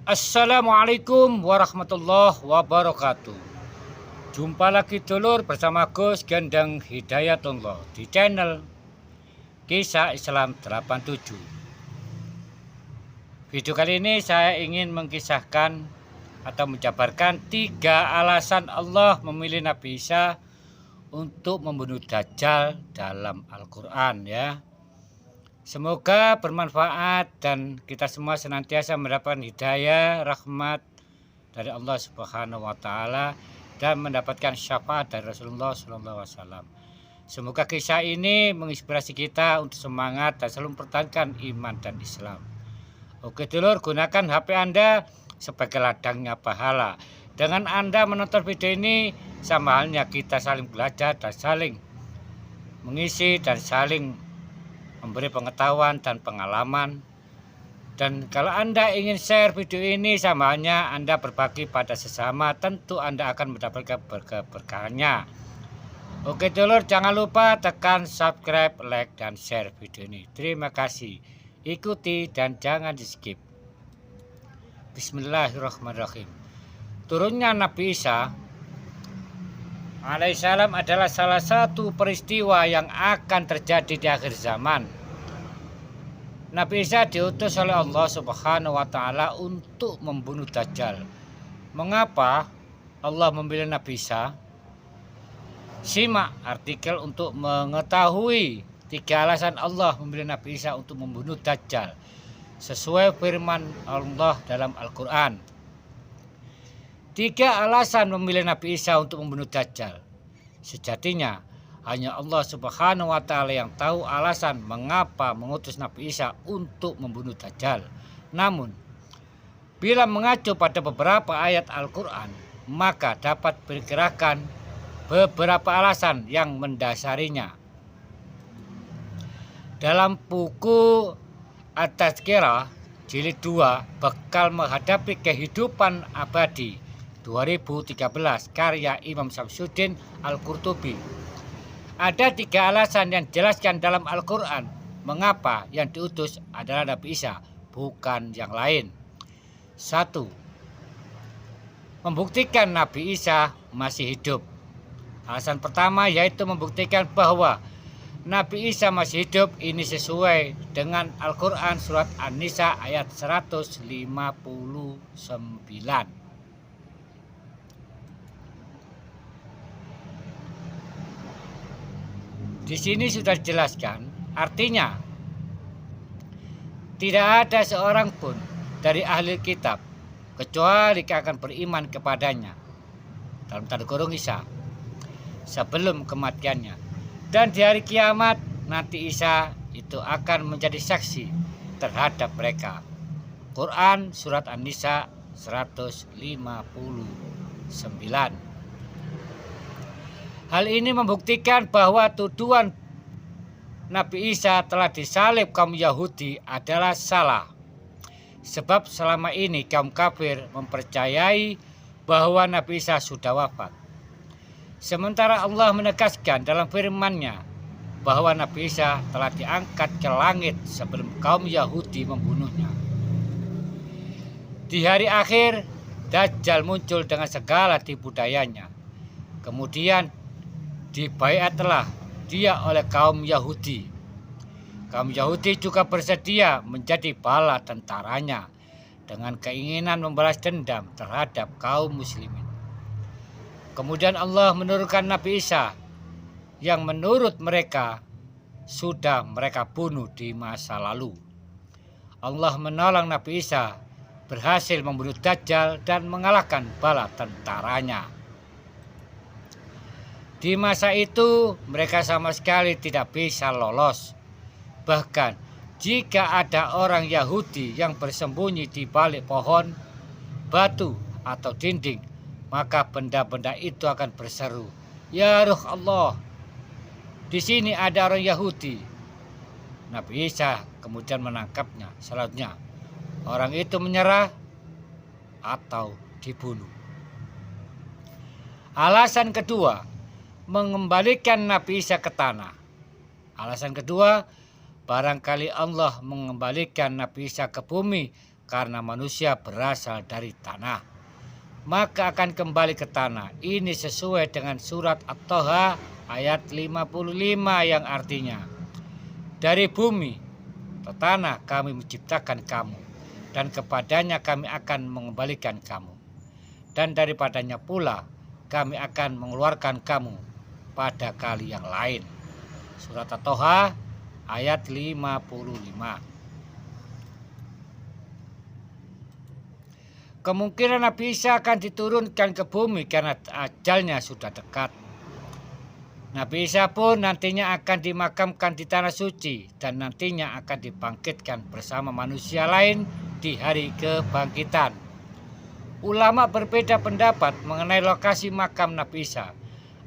Assalamualaikum warahmatullahi wabarakatuh. Jumpa lagi dulur bersama Gus Gendeng Hidayatullah di channel Kisah Islam 87. Video kali ini saya ingin mengkisahkan atau menjabarkan 3 alasan Allah memilih Nabi Isa untuk membunuh Dajjal dalam Al-Quran ya. Semoga bermanfaat dan kita semua senantiasa mendapatkan hidayah, rahmat dari Allah Subhanahu wa Ta'ala, dan mendapatkan syafaat dari Rasulullah SAW. Semoga kisah ini menginspirasi kita untuk semangat dan selalu mempertahankan iman dan Islam. Oke dulur, gunakan HP Anda sebagai ladangnya pahala. Dengan Anda menonton video ini, sama halnya kita saling belajar dan saling mengisi dan saling memberi pengetahuan dan pengalaman. Dan kalau Anda ingin share video ini, sama halnya Anda berbagi pada sesama, tentu Anda akan mendapatkan berkah-berkahnya. Oke dulur, jangan lupa tekan subscribe, like, dan share video ini. Terima kasih. Ikuti dan jangan di skip. Bismillahirrahmanirrahim. Turunnya Nabi Isa alaihissalam adalah salah satu peristiwa yang akan terjadi di akhir zaman. Nabi Isa diutus oleh Allah Subhanahu wa Ta'ala untuk membunuh Dajjal. Mengapa Allah memilih Nabi Isa? Simak artikel untuk mengetahui 3 alasan Allah memilih Nabi Isa untuk membunuh Dajjal sesuai firman Allah dalam Al-Quran. 3 alasan memilih Nabi Isa untuk membunuh Dajjal. Sejatinya hanya Allah Subhanahu wa Ta'ala yang tahu alasan mengapa mengutus Nabi Isa untuk membunuh Dajjal. Namun bila mengacu pada beberapa ayat Al-Quran, maka dapat diperkirakan beberapa alasan yang mendasarinya. Dalam buku At-Tazkirah jilid 2, Bekal Menghadapi Kehidupan Abadi 2013, karya Imam Syamsuddin Al-Qurtubi, ada 3 alasan yang dijelaskan dalam Al-Quran mengapa yang diutus adalah Nabi Isa, bukan yang lain. 1. Membuktikan Nabi Isa masih hidup. Alasan pertama yaitu membuktikan bahwa Nabi Isa masih hidup. Ini sesuai dengan Al-Quran surat An-Nisa ayat 159. Di sini sudah dijelaskan, artinya tidak ada seorang pun dari ahli kitab kecuali akan beriman kepadanya, dalam tanda kurung Isa, sebelum kematiannya. Dan di hari kiamat nanti Isa itu akan menjadi saksi terhadap mereka. Quran surat An-Nisa 159. Hal ini membuktikan bahwa tuduhan Nabi Isa telah disalib kaum Yahudi adalah salah. Sebab selama ini kaum kafir mempercayai bahwa Nabi Isa sudah wafat. Sementara Allah menegaskan dalam firman-Nya bahwa Nabi Isa telah diangkat ke langit sebelum kaum Yahudi membunuhnya. Di hari akhir, Dajjal muncul dengan segala tipu dayanya. Kemudian dibaiatlah dia oleh kaum Yahudi. Kaum Yahudi juga bersedia menjadi bala tentaranya dengan keinginan membalas dendam terhadap kaum muslimin. Kemudian Allah menurunkan Nabi Isa yang menurut mereka sudah mereka bunuh di masa lalu. Allah menolong Nabi Isa berhasil membunuh Dajjal dan mengalahkan bala tentaranya. Di masa itu mereka sama sekali tidak bisa lolos. Bahkan jika ada orang Yahudi yang bersembunyi di balik pohon, batu atau dinding, maka benda-benda itu akan berseru, "Ya Ruh Allah, di sini ada orang Yahudi." Nabi Isa kemudian menangkapnya. Selanjutnya orang itu menyerah atau dibunuh. Alasan kedua, mengembalikan Nabi Isa ke tanah. Alasan kedua, barangkali Allah mengembalikan Nabi Isa ke bumi karena manusia berasal dari tanah, maka akan kembali ke tanah. Ini sesuai dengan surat At-Thaha ayat 55 yang artinya, dari bumi ke tanah kami menciptakan kamu, dan kepadanya kami akan mengembalikan kamu, dan daripadanya pula kami akan mengeluarkan kamu pada kali yang lain. Surat At-Thaha ayat 55. Kemungkinan Nabi Isa akan diturunkan ke bumi karena ajalnya sudah dekat. Nabi Isa pun nantinya akan dimakamkan di tanah suci dan nantinya akan dibangkitkan bersama manusia lain di hari kebangkitan. Ulama berbeda pendapat mengenai lokasi makam Nabi Isa.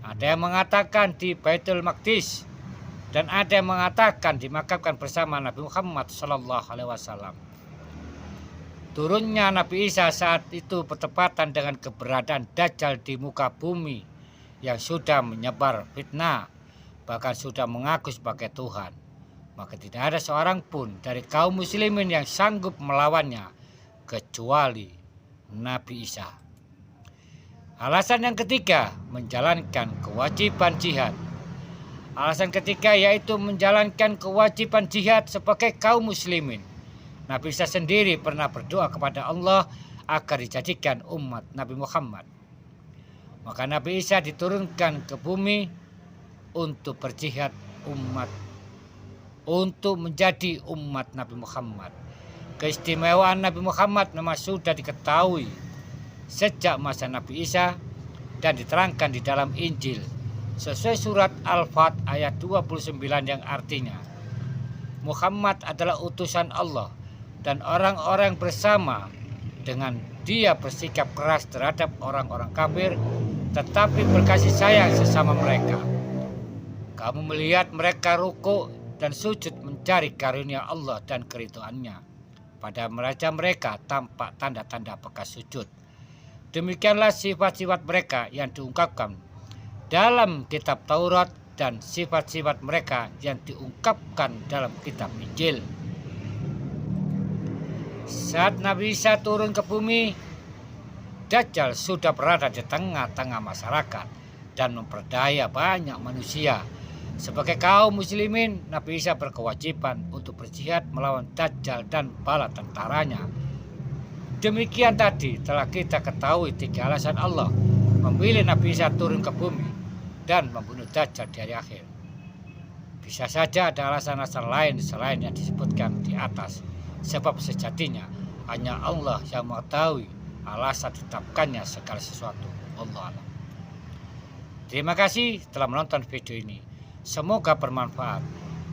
Ada yang mengatakan di Baitul Maqdis dan ada yang mengatakan dimakamkan bersama Nabi Muhammad SAW. Turunnya Nabi Isa saat itu bertepatan dengan keberadaan Dajjal di muka bumi yang sudah menyebar fitnah, bahkan sudah mengaku sebagai Tuhan. Maka tidak ada seorang pun dari kaum muslimin yang sanggup melawannya kecuali Nabi Isa. Alasan yang ketiga, menjalankan kewajiban jihad. Alasan ketiga yaitu menjalankan kewajiban jihad sebagai kaum muslimin. Nabi Isa sendiri pernah berdoa kepada Allah agar dijadikan umat Nabi Muhammad. Maka Nabi Isa diturunkan ke bumi untuk berjihad untuk menjadi umat Nabi Muhammad. Keistimewaan Nabi Muhammad memang sudah diketahui sejak masa Nabi Isa dan diterangkan di dalam Injil sesuai surat Al-Fat ayat 29 yang artinya, Muhammad adalah utusan Allah dan orang-orang bersama dengan dia bersikap keras terhadap orang-orang kafir tetapi berkasih sayang sesama mereka. Kamu melihat mereka rukuk dan sujud mencari karunia Allah dan keridhaannya. Pada wajah mereka tampak tanda-tanda bekas sujud. Demikianlah sifat-sifat mereka yang diungkapkan dalam kitab Taurat dan sifat-sifat mereka yang diungkapkan dalam kitab Injil. Saat Nabi Isa turun ke bumi, Dajjal sudah berada di tengah-tengah masyarakat dan memperdaya banyak manusia. Sebagai kaum muslimin, Nabi Isa berkewajiban untuk berjihad melawan Dajjal dan bala tentaranya. Demikian tadi telah kita ketahui 3 alasan Allah memilih Nabi Isa turun ke bumi dan membunuh Dajjal di hari akhir. Bisa saja ada alasan-alasan lain selain yang disebutkan di atas. Sebab sejatinya hanya Allah yang mengetahui alasan ditetapkannya segala sesuatu. Allah alam. Terima kasih telah menonton video ini. Semoga bermanfaat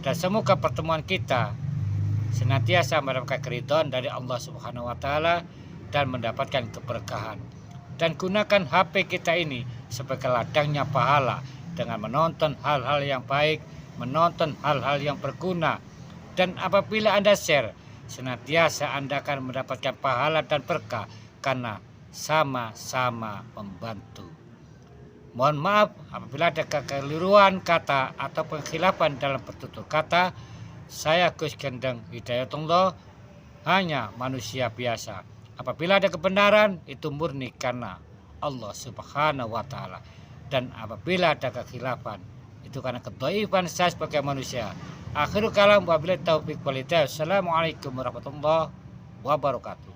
dan semoga pertemuan kita senantiasa mendapatkan keridhaan dari Allah Subhanahu wa taala dan mendapatkan keberkahan. Dan gunakan HP kita ini sebagai ladangnya pahala dengan menonton hal-hal yang baik, menonton hal-hal yang berguna. Dan apabila Anda share, senantiasa Anda akan mendapatkan pahala dan berkah karena sama-sama membantu. Mohon maaf apabila ada kekeliruan kata atau pengkhilafan dalam bertutur kata. Saya Gus Gendeng Hidayatullah, hanya manusia biasa. Apabila ada kebenaran, itu murni karena Allah Subhanahu wa taala. Dan apabila ada kekhilafan, itu karena kedhaifan saya sebagai manusia. Akhirul kalam wabillahi taufik wal hidayah. Assalamualaikum warahmatullahi wabarakatuh.